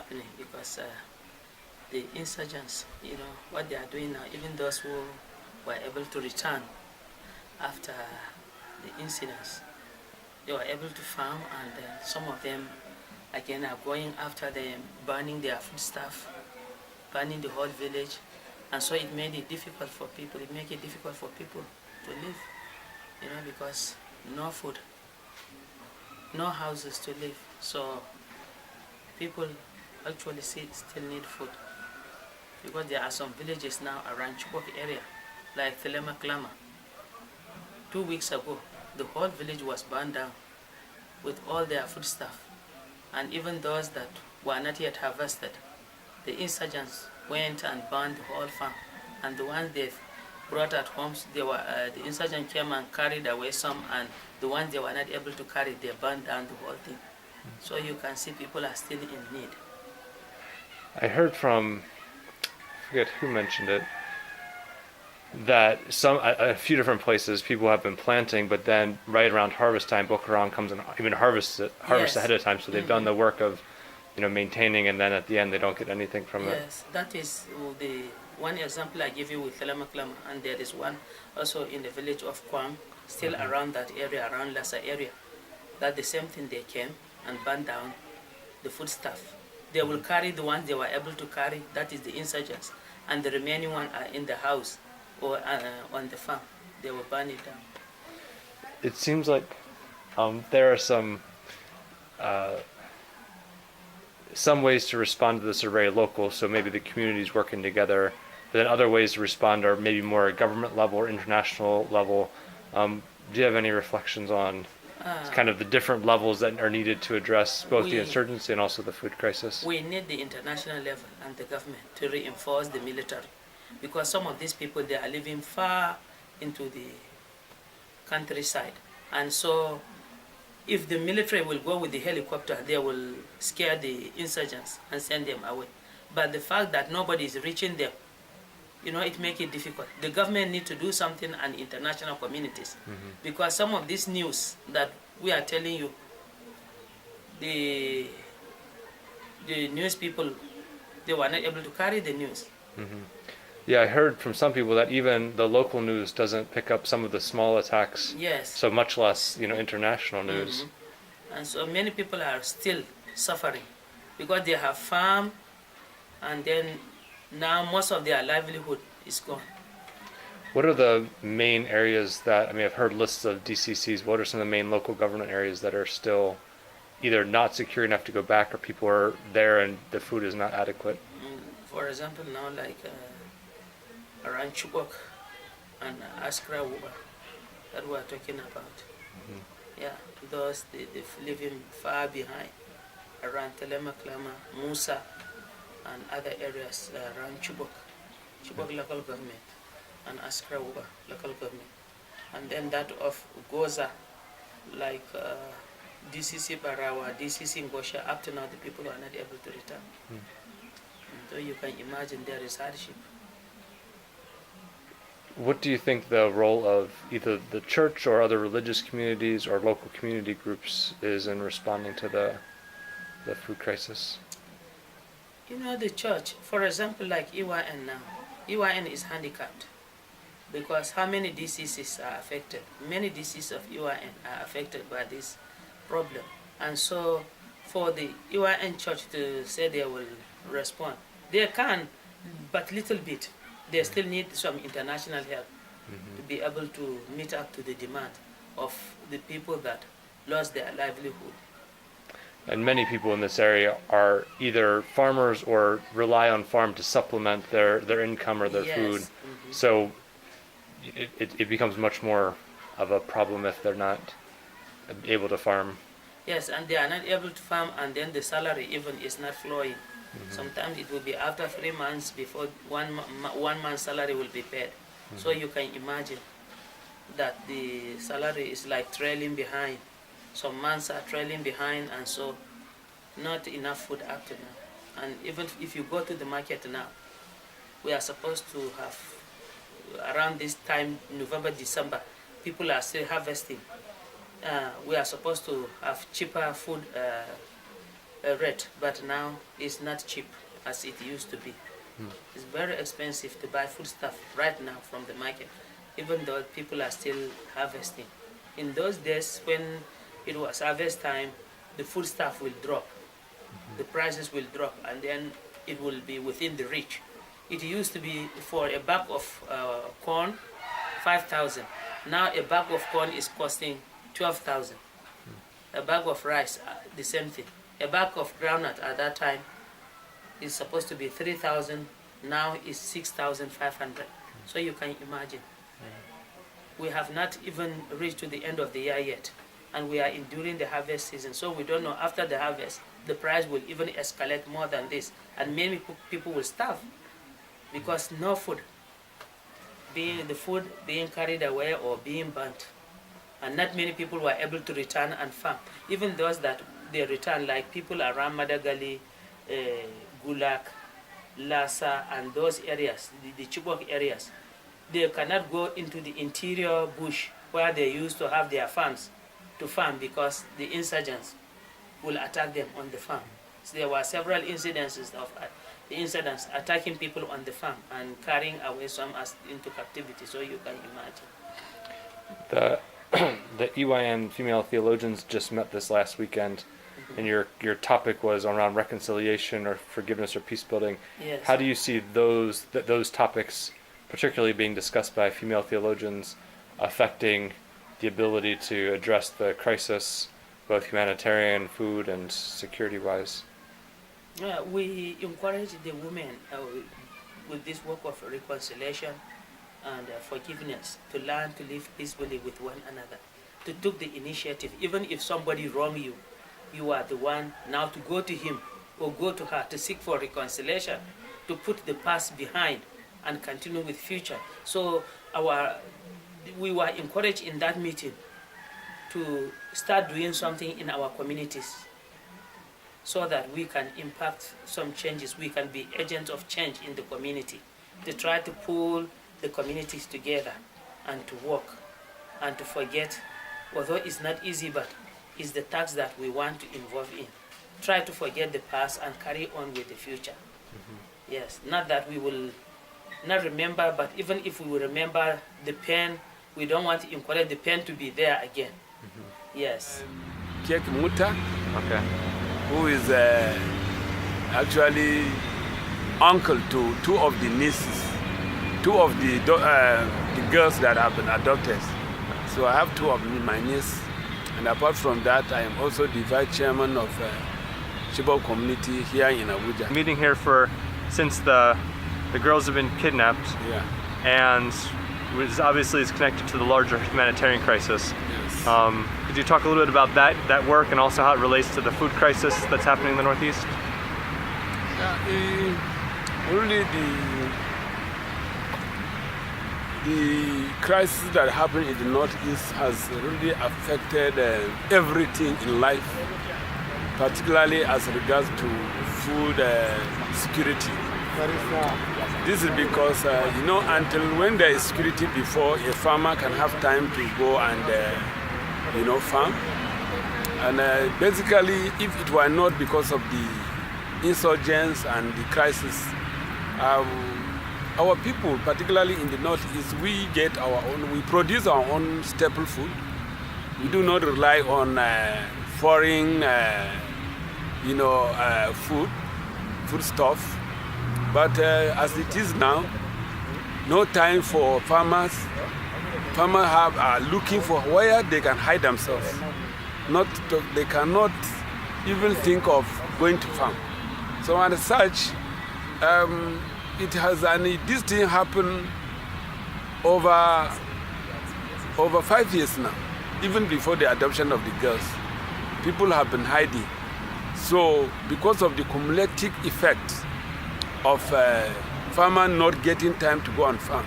happening because the insurgents, what they are doing now, even those who were able to return after the incidents, they were able to farm, and some of them again are going after them, burning their foodstuff, burning the whole village, and so it made it difficult for people. It make it difficult for people to live, because no food, no houses to live. So people actually still need food, because there are some villages now around Chibok area, like Telema Klama. 2 weeks ago, the whole village was burned down with all their foodstuff, and even those that were not yet harvested, the insurgents went and burned the whole farm, and the ones they brought at homes, the insurgents came and carried away some, and the ones they were not able to carry, they burned down the whole thing. So you can see people are still in need. I heard from, I forget who mentioned it, that a few different places people have been planting, but then right around harvest time, Boko Haram comes and even harvests Yes. ahead of time. So they've done the work of, maintaining, and then at the end they don't get anything from it. Yes, that is the one example I give you with Telema Klama, and there is one also in the village of Kwam, still around that area, around Lassa area. That the same thing, they came and burned down the foodstuff. They will carry the ones they were able to carry, that is the insurgents, and the remaining one are in the house or on the farm. They will burn it down. It seems like there are some ways to respond to this are very local, so maybe the community's working together, but then other ways to respond are maybe more at government level or international level. Do you have any reflections on kind of the different levels that are needed to address both the insurgency and also the food crisis? We need the international level and the government to reinforce the military, because some of these people, they are living far into the countryside, and so if the military will go with the helicopter, they will scare the insurgents and send them away. But the fact that nobody is reaching them, it makes it difficult. The government needs to do something, and international communities, because some of this news that we are telling you, the news people, they were not able to carry the news. Yeah, I heard from some people that even the local news doesn't pick up some of the small attacks. Yes. So much less, international news. And so many people are still suffering because they have farm, and then now most of their livelihood is gone. What are the main areas that, I've heard lists of DCCs. What are some of the main local government areas that are still either not secure enough to go back, or people are there and the food is not adequate? For example, now like around Chibok and Askra that we are talking about. Yeah, those they living far behind, around Telema Klama, Musa, and other areas around Chibok local government, and Askra local government. And then that of Goza, like DCC Barawa, DCC Ngosha, up to now the people are not able to return. So you can imagine there is hardship. What do you think the role of either the church or other religious communities or local community groups is in responding to the food crisis? The church, for example, like EYN now, EYN is handicapped because how many DCCs are affected? Many DCCs of EYN are affected by this problem. And so for the EYN church to say they will respond, they can, but little bit. They still need some international help to be able to meet up to the demand of the people that lost their livelihood. And many people in this area are either farmers or rely on farm to supplement their income or their food. So it becomes much more of a problem if they're not able to farm. Yes, and they are not able to farm, and then the salary even is not flowing. Sometimes it will be after 3 months before one month's salary will be paid. So you can imagine that the salary is like trailing behind. Some months are trailing behind, and so not enough food up to now. And even if you go to the market now, we are supposed to have, around this time, November, December, people are still harvesting. We are supposed to have cheaper food rate, but now it's not cheap as it used to be. It's very expensive to buy foodstuff right now from the market, even though people are still harvesting. In those days when it was harvest time, the foodstuff will drop, the prices will drop, and then it will be within the reach. It used to be for a bag of corn, 5,000. Now a bag of corn is costing 12,000. A bag of rice, the same thing. A bag of groundnut at that time is supposed to be 3,000. Now it's 6,500. So you can imagine. We have not even reached to the end of the year yet, and we are during the harvest season. So we don't know after the harvest the price will even escalate more than this, and many people will starve because no food, the food being carried away or being burnt, and not many people were able to return and farm. Even those that they return, like people around Madagali, Gulak, Lhasa, and those areas, the Chibok areas, they cannot go into the interior bush where they used to have their farms to farm because the insurgents will attack them on the farm. So there were several incidences of the incidents attacking people on the farm and carrying away some into captivity, so you can imagine. The EYN female theologians just met this last weekend, and your topic was around reconciliation or forgiveness or peace building. Yes. How do you see those topics, particularly being discussed by female theologians, affecting the ability to address the crisis, both humanitarian, food, and security-wise? We encourage the women with this work of reconciliation and forgiveness to learn to live peacefully with one another, to take the initiative. Even if somebody wrong you, you are the one now to go to him or go to her to seek for reconciliation, to put the past behind and continue with future. So we were encouraged in that meeting to start doing something in our communities so that we can impact some changes. We can be agents of change in the community, to try to pull the communities together and to work and to forget, although it's not easy, but it's the task that we want to involve in. Try to forget the past and carry on with the future. Yes, not that we will not remember, but even if we will remember the pain, we don't want to encourage the pain to be there again. Yes. Kek Muta, Okay. who is actually uncle to two of the nieces, two of the girls that have been adopted. So I have two of my nieces, and apart from that, I am also the vice chairman of Chibok community here in Abuja. Meeting here since the girls have been kidnapped, Yeah. and which obviously is connected to the larger humanitarian crisis. Yes. Could you talk a little bit about that work and also how it relates to the food crisis that's happening in the Northeast? Really the crisis that happened in the Northeast has really affected everything in life, particularly as regards to food security. This is because, until when there is security before, a farmer can have time to go and, farm. And basically, if it were not because of the insurgents and the crisis, our people, particularly in the Northeast, we produce our own staple food. We do not rely on foreign, food stuff. But as it is now, no time for farmers. Farmers are looking for where they can hide themselves. They cannot even think of going to farm. So as such, this thing happened over 5 years now, even before the adoption of the girls. People have been hiding. So because of the cumulative effect of farmer not getting time to go and farm,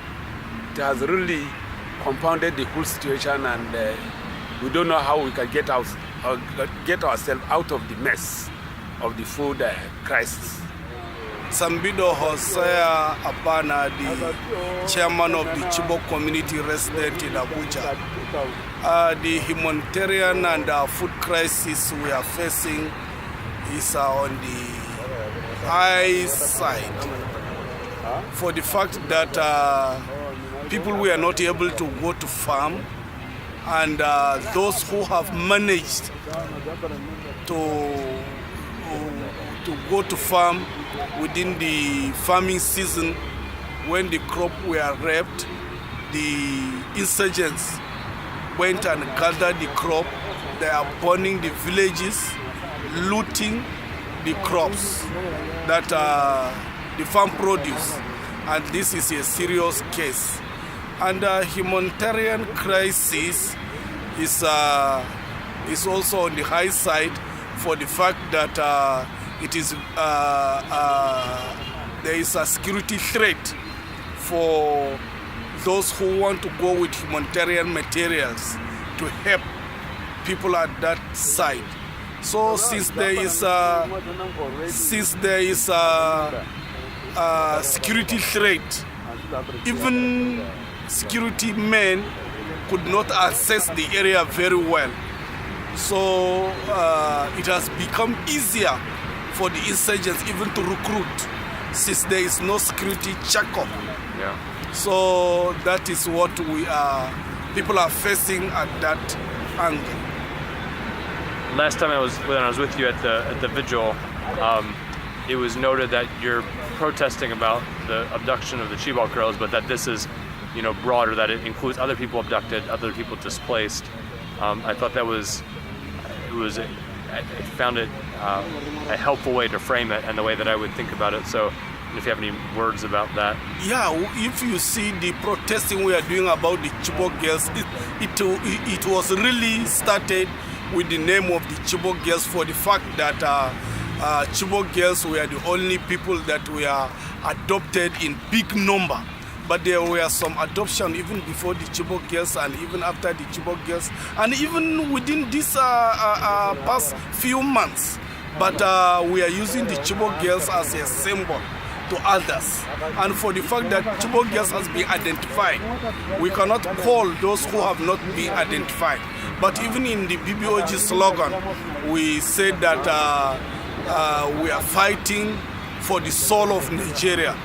it has really compounded the whole situation, and we don't know how we can get ourselves out of the mess of the food crisis. Sambido Hosler Apana, the chairman of the Chibok community resident in Abuja. The humanitarian and food crisis we are facing is on the high side for the fact that people were not able to go to farm, and those who have managed to go to farm within the farming season, when the crop were raped, the insurgents went and gathered the crop. They are burning the villages, looting the crops that the farm produce, and this is a serious case. And humanitarian crisis is also on the high side for the fact that it is there is a security threat for those who want to go with humanitarian materials to help people at that side. So since there is a security threat, even security men could not access the area very well. So it has become easier for the insurgents even to recruit, since there is no security checkup. Yeah. So that is what people are facing at that angle. Last time when I was with you at the vigil, it was noted that you're protesting about the abduction of the Chibok girls, but that this is, broader, that it includes other people abducted, other people displaced. I thought I found it a helpful way to frame it and the way that I would think about it. So if you have any words about that. Yeah, if you see the protesting we are doing about the Chibok girls, it was really started with the name of the Chibok girls, for the fact that Chibok girls were the only people that were adopted in big number. But there were some adoption even before the Chibok girls and even after the Chibok girls, and even within this past few months. But we are using the Chibok girls as a symbol to others. And for the fact that Chibok girls has been identified, we cannot call those who have not been identified. But even in the BBOG slogan, we said that we are fighting for the soul of Nigeria.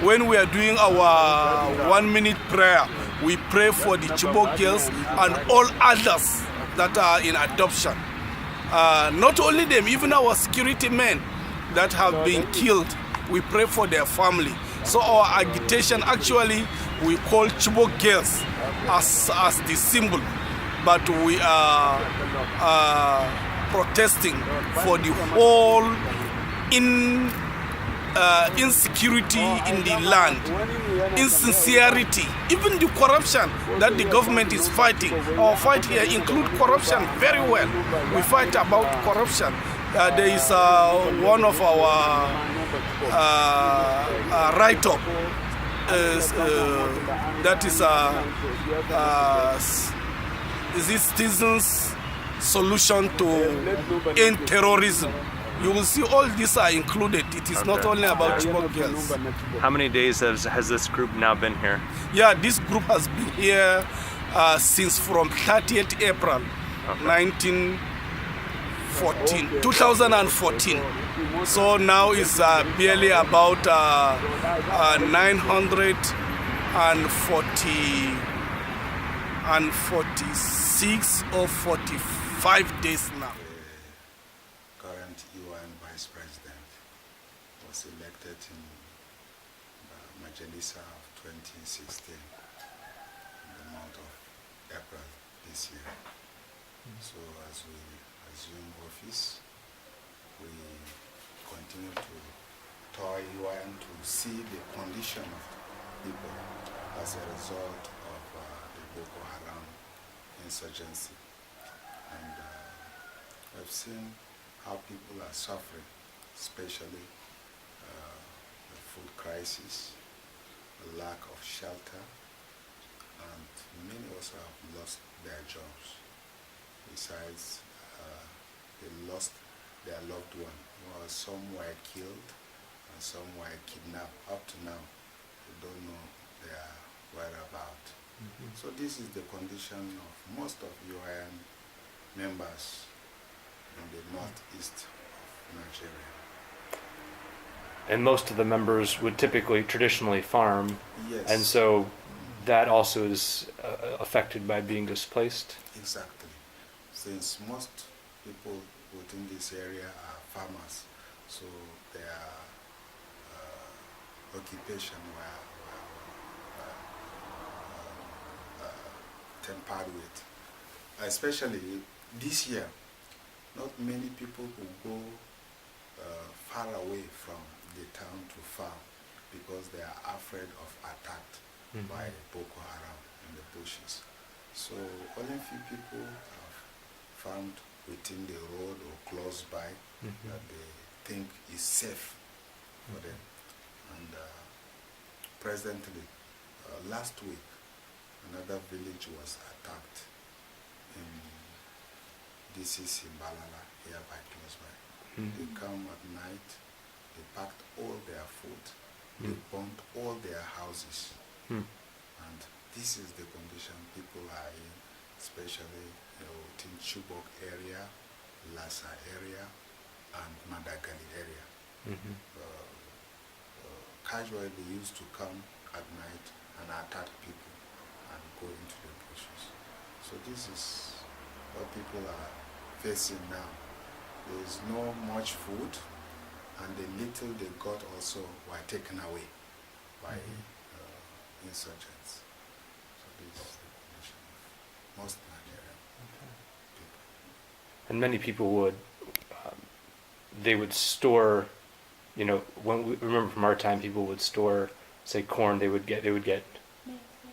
When we are doing our 1-minute prayer, we pray for the Chibok girls and all others that are in adoption. Not only them, even our security men that have been killed, we pray for their family. So our agitation, actually, we call Chibok girls as the symbol, but we are protesting for the whole insecurity in the land, insincerity, even the corruption that the government is fighting. Our fight here includes corruption very well. We fight about corruption. There is one of our write-up that is this citizens' solution to end terrorism. You will see all these are included. It is not only about Chibok girls. How many days has this group now been here? Yeah, this group has been here since from 30th April 2014. So now it's barely about 946 or 45 days now. Current UN Vice President was elected in Majalisa of 2016 in the month of April this year. So as we assume office, we continue to toy UN to see the condition of people as a result of the Boko Haram insurgency. And we've seen how people are suffering, especially the food crisis, the lack of shelter, and many also have lost their jobs. Besides, they lost their loved one. Well, some were killed and some were kidnapped. Up to now, we don't know their whereabouts. So this is the condition of most of UN members in the northeast Nigeria. And most of the members would typically traditionally farm, Yes. and so that also is affected by being displaced. Exactly. Since most people within this area are farmers, so their occupation were tempered with. Especially this year, not many people who go far away from the town to farm because they are afraid of attack by Boko Haram in the bushes. So only few people have farmed within the road or close by that they think is safe for them. And presently, last week, another village was attacked in DCC Balala, hereby close by. They come at night, they packed all their food, they burnt all their houses. And this is the condition people are in, especially within Chibok area, Lassa area, and Madagali area. Casually they used to come at night and attack people and go into the bushes. So this is what people are facing now. There is no much food, and the little they got also were taken away by insurgents. So this is the condition of most Nigerian people. And many people would, they would store, you know, when we remember from our time, people would store, say, corn. They would get,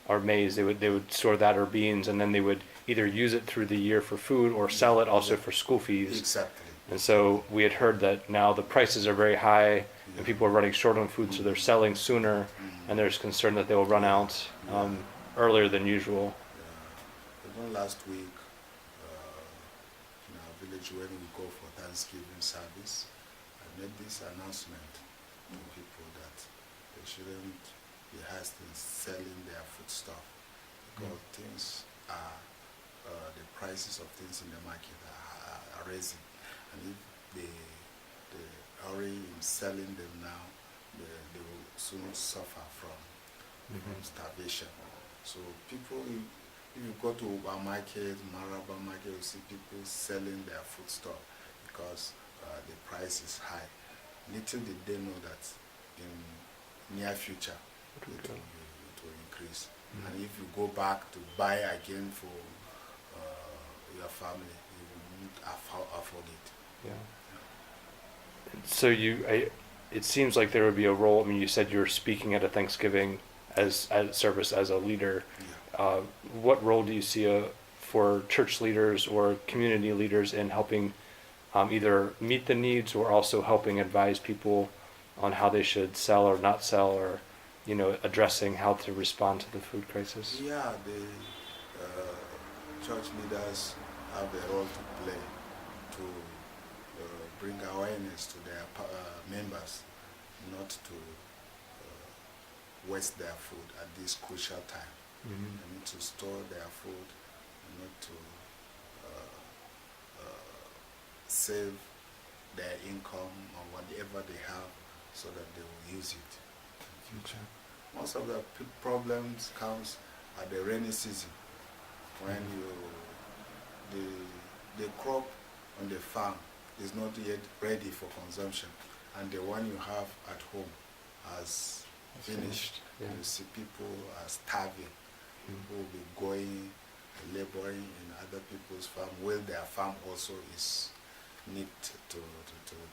or maize. They would store that, or beans, and then they would either use it through the year for food or sell it also for school fees. Exactly. And so we had heard that now the prices are very high and people are running short on food, so they're selling sooner, and there's concern that they will run out earlier than usual. Even last week, in our village when we go for Thanksgiving service, I made this announcement to people that they shouldn't be hasty in selling their foodstuff, because things are, the prices of things in the market are raising. And if they hurry in selling them now, they will soon suffer from starvation. So people, if you go to Uber market, Maraba market, you see people selling their foodstuff because the price is high. Little did they know that in near future it will increase. And if you go back to buy again for your family, you won't afford it. Yeah. So it seems like there would be a role. I mean, you said you were speaking at a Thanksgiving as service as a leader. Yeah. What role do you see for church leaders or community leaders in helping either meet the needs or also helping advise people on how they should sell or not sell, or addressing how to respond to the food crisis? Yeah, the church leaders have a role to play to bring awareness to their members not to waste their food at this crucial time. They need to store their food, not to save their income or whatever they have so that they will use it in the future. Most of the problems comes at the rainy season when the crop on the farm is not yet ready for consumption, and the one you have at home has finished. Yeah. You see people are starving. People will be going, laboring in other people's farm, while their farm also is need to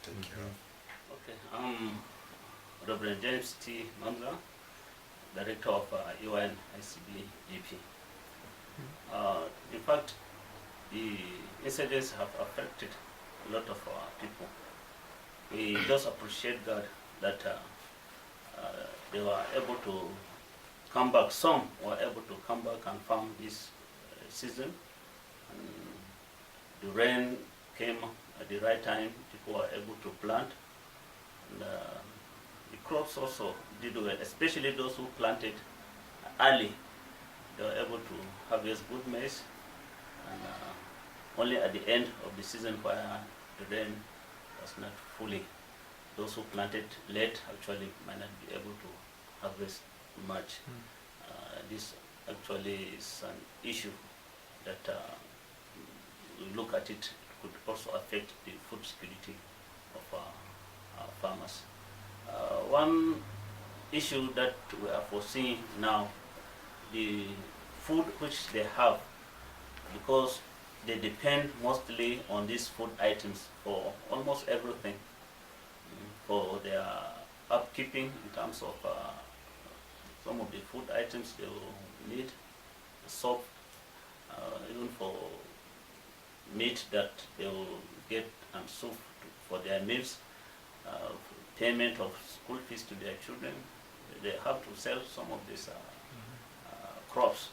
take care of. Okay, Reverend James T. Mamza, Director of UN ICB EP. In fact, the incidents have affected a lot of people. We just appreciate God that they were able to come back. Some were able to come back and farm this season. And the rain came at the right time. People were able to plant. And the crops also did well, especially those who planted early. They were able to harvest good maize. And only at the end of the season where the rain was not fully. Those who planted late actually might not be able to harvest much. This actually is an issue that we look at it could also affect the food security of our farmers. One issue that we are foreseeing now, the food which they have, because they depend mostly on these food items for almost everything, for their upkeeping in terms of some of the food items they will need, soap, even for meat that they will get and soup for their meals, payment of school fees to their children. They have to sell some of these crops,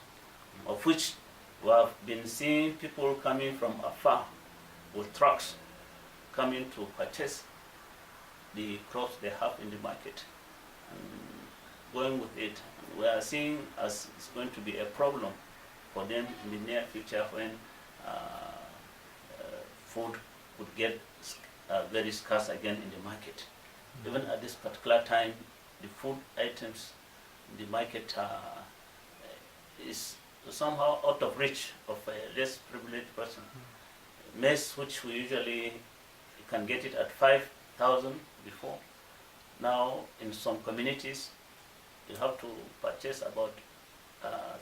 of which we have been seeing people coming from afar with trucks coming to purchase the crops they have in the market and going with it. We are seeing as it's going to be a problem for them in the near future when food would get very scarce again in the market. Even at this particular time, the food items in the market is somehow out of reach of a less privileged person. Maize, which we usually can get it at 5,000 before, now in some communities you have to purchase about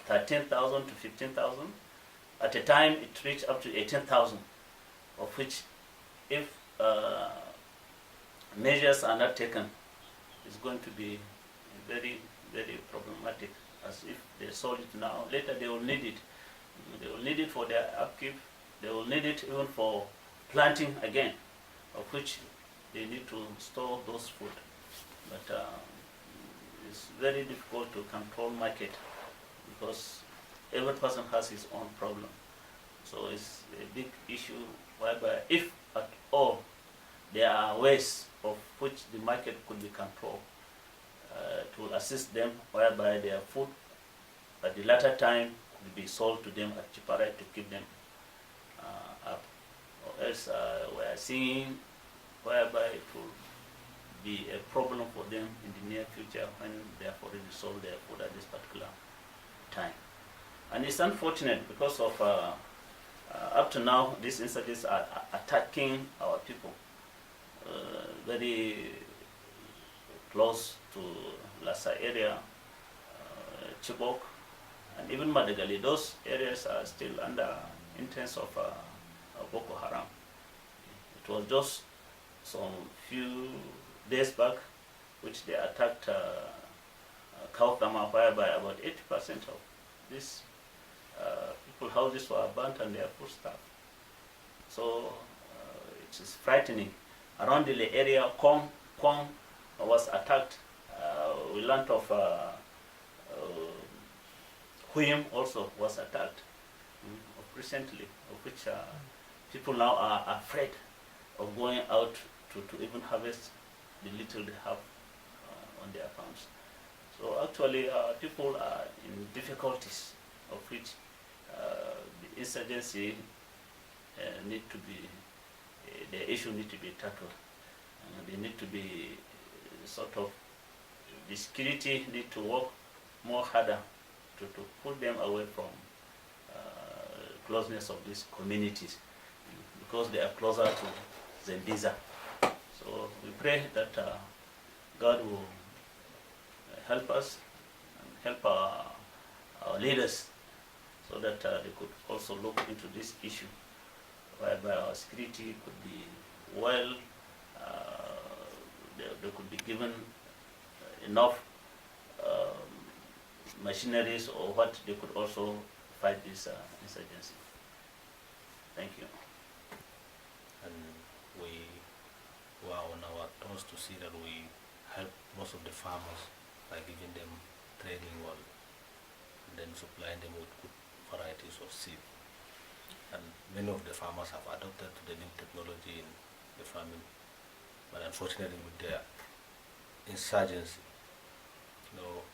13,000 to 15,000. At a time it reached up to 18,000, of which if measures are not taken, it's going to be very, very problematic. As if they sold it now, later they will need it. They will need it for their upkeep. They will need it even for planting again, of which they need to store those food. But it's very difficult to control market because every person has his own problem. So it's a big issue whereby if at all there are ways of which the market could be controlled to assist them, whereby their food at the latter time could be sold to them at cheaper rate to keep them up. Or else we are seeing whereby it will be a problem for them in the near future when they have already sold their food at this particular time. And it's unfortunate because of up to now these insurgents are attacking our people very close to Lhasa area, Chibok, and even Madagali. Those areas are still under intense of Boko Haram. It was just some few days back which they attacked Kaukama, whereby about 80% of these people's houses were burnt and their food stuff. So it is frightening. Around the area, Kong was attacked. We learned of Huyum also was attacked recently, of which people now are afraid of going out to even harvest the little they have on their farms. So actually people are in difficulties, of which the insurgency need to be, the issue need to be tackled. They need to be sort of, the security need to work more harder to pull them away from closeness of these communities because they are closer to Zembiza. So we pray that God will help us and help our leaders so that they could also look into this issue whereby our security could be well, they could be given enough machineries or what they could also fight this insurgency. Thank you. And we were on our toes to see that we help most of the farmers by giving them training or then supplying them with good varieties of seed. And many of the farmers have adopted to the new technology in the farming, but unfortunately with the insurgency,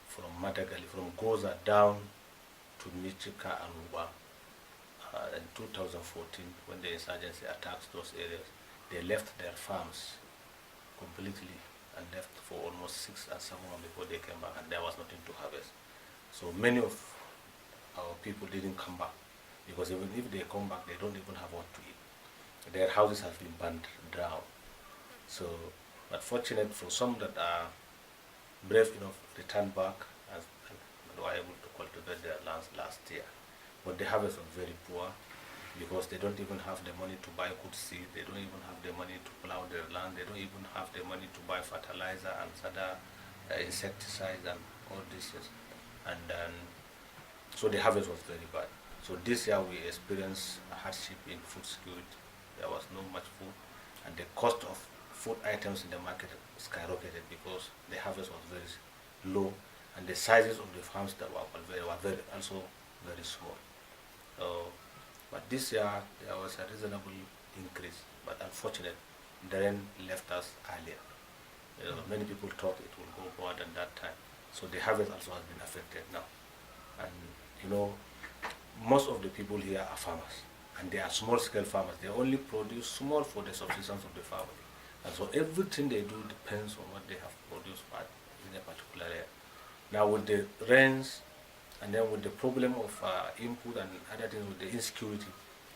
from Madagali, from Goza down to Michika and Uba, in 2014, when the insurgency attacks those areas, they left their farms completely and left for almost 6 and 7 months before they came back, and there was nothing to harvest. So many of our people didn't come back, because even if they come back, they don't even have what to eat. Their houses have been burned down. So, but fortunate for some that are brave enough, returned back and were able to cultivate their lands last year. But the harvest was very poor, because they don't even have the money to buy good seed, they don't even have the money to plow their land, they don't even have the money to buy fertilizer and other insecticides and all this. And so the harvest was very bad. So this year we experienced a hardship in food security. There was not much food, and the cost of food items in the market skyrocketed because the harvest was very low, and the sizes of the farms that were also very small. But this year there was a reasonable increase, but unfortunately the rain left us earlier. Many people thought it would go more than that time. So the harvest also has been affected now. And most of the people here are farmers, and they are small-scale farmers. They only produce small for the subsistence of the family. And so everything they do depends on what they have produced in a particular area. Now with the rains, and then with the problem of input and other things, with the insecurity,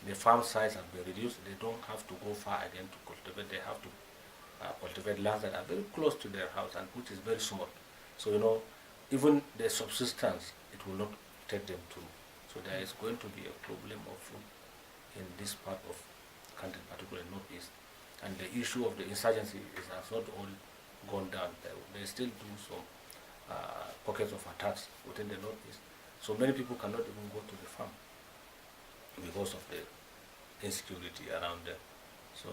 the farm size has been reduced. They don't have to go far again to cultivate. They have to cultivate lands that are very close to their house, and which is very small. So even the subsistence, it will not take them through. So there is going to be a problem of food in this part of the country, particularly Northeast. And the issue of the insurgency has not all gone down. They still do some pockets of attacks within the Northeast. So many people cannot even go to the farm because of the insecurity around them. So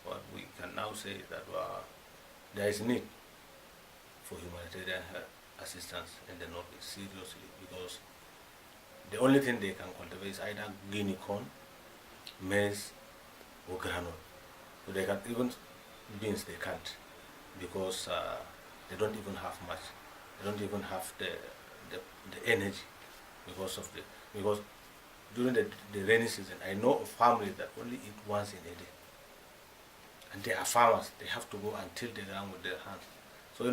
what we can now say is that there is need for humanitarian assistance in the Northeast, seriously, because the only thing they can cultivate is either guinea corn, maize, or granule. So they can even beans they can't, because they don't even have much. They don't even have the energy because during the rainy season, I know of families that only eat once in a day, and they are farmers. They have to go and till the ground with their hands. So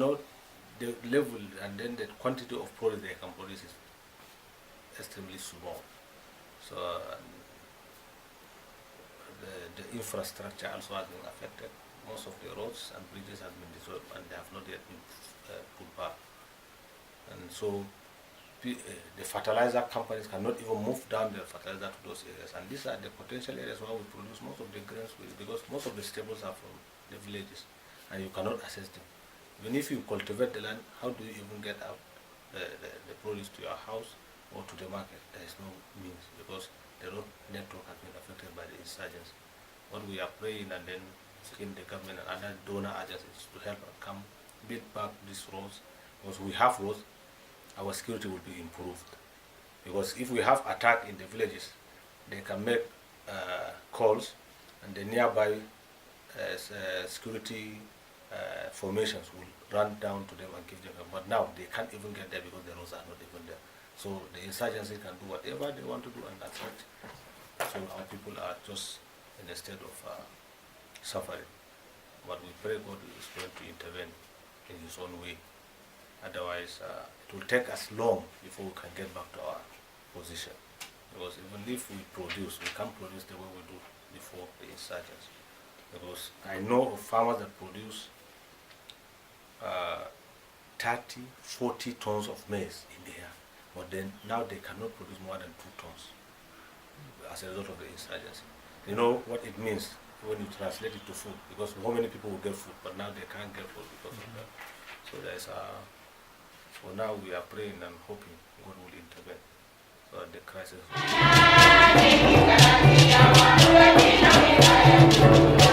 the level and then the quantity of produce they can produce is extremely small. So the infrastructure also has been affected. Most of the roads and bridges have been destroyed, and they have not yet been put back. And so the fertilizer companies cannot even move down their fertilizer to those areas. And these are the potential areas where we produce most of the grains with, because most of the staples are from the villages, and you cannot access them. Even if you cultivate the land, how do you even get out the produce to your house or to the market? There is no means, because the road network has been affected by the insurgents. What we are praying and then seeking the government and other donor agencies to help and come build back these roads, because we have roads, our security will be improved. Because if we have attack in the villages, they can make calls, and the nearby security formations will run down to them and give them help. But now they can't even get there because the roads are not even there. So the insurgency can do whatever they want to do and attack. So our people are just in a state of suffering. But we pray God is going to intervene in His own way. Otherwise, it will take us long before we can get back to our position. Because even if we produce, we can't produce the way we do before the insurgents. Because I know of farmers that produce 30, 40 tons of maize in the year. But then now they cannot produce more than 2 tons as a result of the insurgency. You know what it means when you translate it to food, because how many people will get food, but now they can't get food because of that. So there is for now we are praying and hoping God will intervene so that the crisis will